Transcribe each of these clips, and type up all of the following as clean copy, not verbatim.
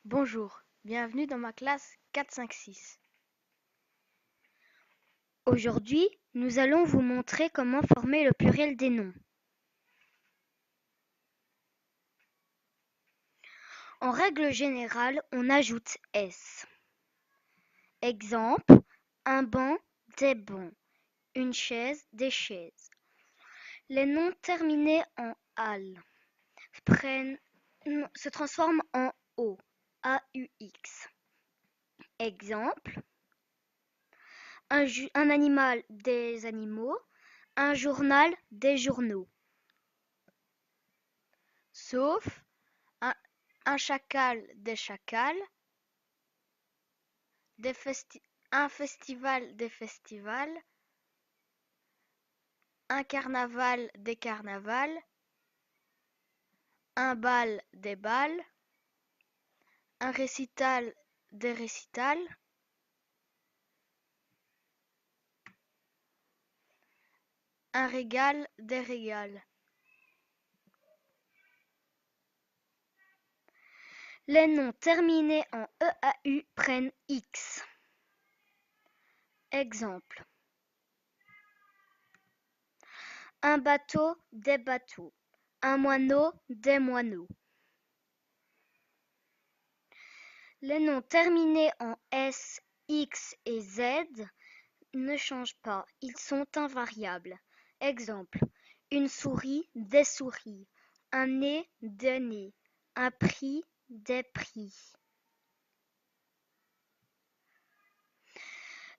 Bonjour, bienvenue dans ma classe 4-5-6. Aujourd'hui, nous allons vous montrer comment former le pluriel des noms. En règle générale, on ajoute S. Exemple, un banc, des bancs, une chaise, des chaises. Les noms terminés en al se transforment en O, AUX. Exemple, un animal, des animaux, un journal, des journaux. Sauf un chacal, des chacals, un festival, des festivals, un carnaval, des carnavals, un bal, des bals, un récital, des récitals, un régal, des régals. Les noms terminés en EAU prennent X. Exemple, un bateau, des bateaux, un moineau, des moineaux. Les noms terminés en S, X et Z ne changent pas, ils sont invariables. Exemple, une souris, des souris, un nez, des nez, un prix, des prix.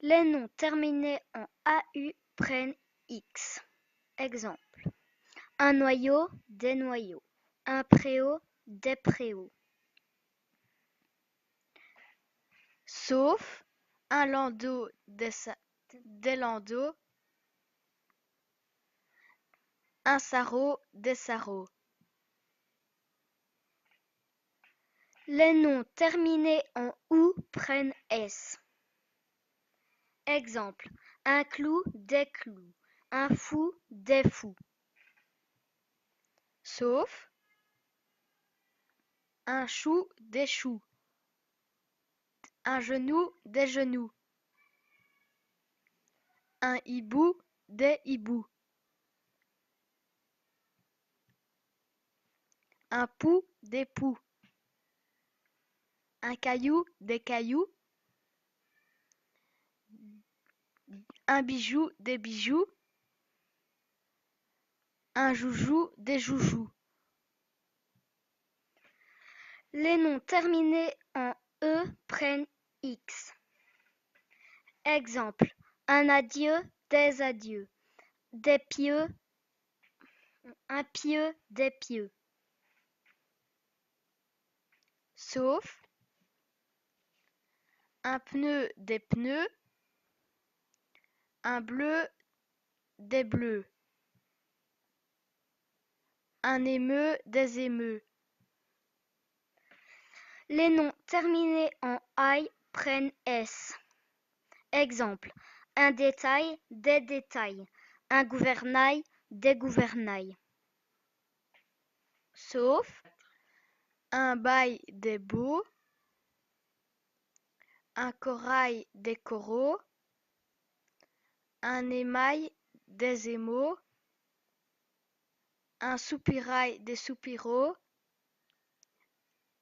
Les noms terminés en AU prennent X. Exemple, un noyau, des noyaux, un préau, des préaux. Sauf un landau, des landaux, un sarrau, des sarraux. Les noms terminés en OU prennent S. Exemple, un clou, des clous, un fou, des fous. Sauf un chou, des choux, un genou, des genoux, un hibou, des hiboux, un pou, des poux, un caillou, des cailloux, un bijou, des bijoux, un joujou, des joujoux. Les noms terminés en E prennent X. Exemple, un adieu, des adieux, des pieux, un pieux, des pieux. Sauf un pneu, des pneus, un bleu, des bleus, un émeu, des émeux. Les noms terminés en I prennent S. Exemple, un détail, des détails, un gouvernail, des gouvernails. Sauf un bail, des baux, un corail, des coraux, un émail, des émaux, un soupirail, des soupiraux,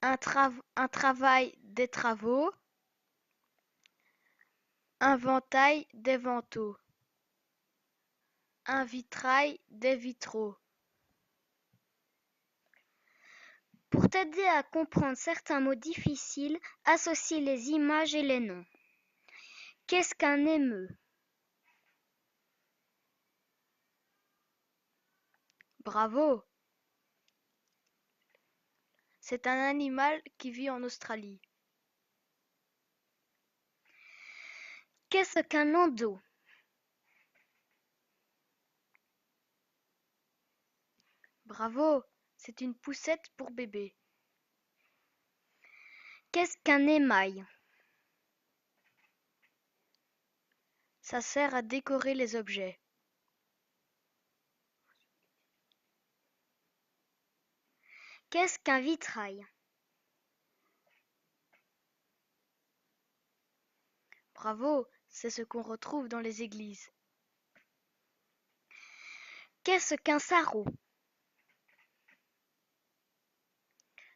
un travail, des travaux, un ventail, des vantaux, un vitrail, des vitraux. Pour t'aider à comprendre certains mots difficiles, associe les images et les noms. Qu'est-ce qu'un émeu? Bravo! C'est un animal qui vit en Australie. Qu'est-ce qu'un landau? Bravo! C'est une poussette pour bébé. Qu'est-ce qu'un émail? Ça sert à décorer les objets. Qu'est-ce qu'un vitrail? Bravo, c'est ce qu'on retrouve dans les églises. Qu'est-ce qu'un sarrau?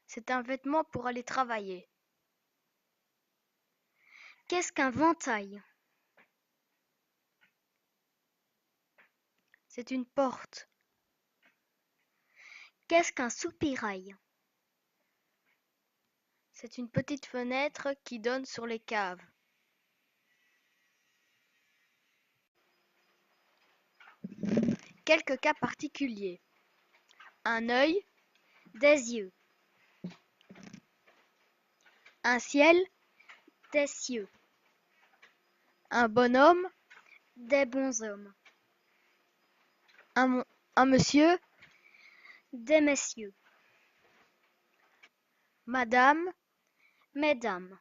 C'est un vêtement pour aller travailler. Qu'est-ce qu'un ventail? C'est une porte. Qu'est-ce qu'un soupirail? C'est une petite fenêtre qui donne sur les caves. Quelques cas particuliers. Un œil, Des yeux. un ciel, Des cieux. un bonhomme, Des bonshommes. un monsieur, Des messieurs. madame, Mesdames.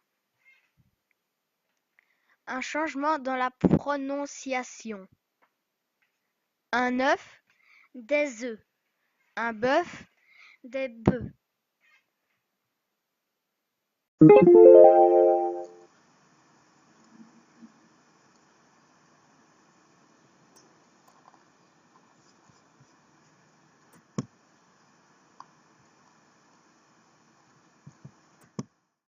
un changement dans la prononciation. Un œuf, Des œufs. un bœuf, Des bœufs.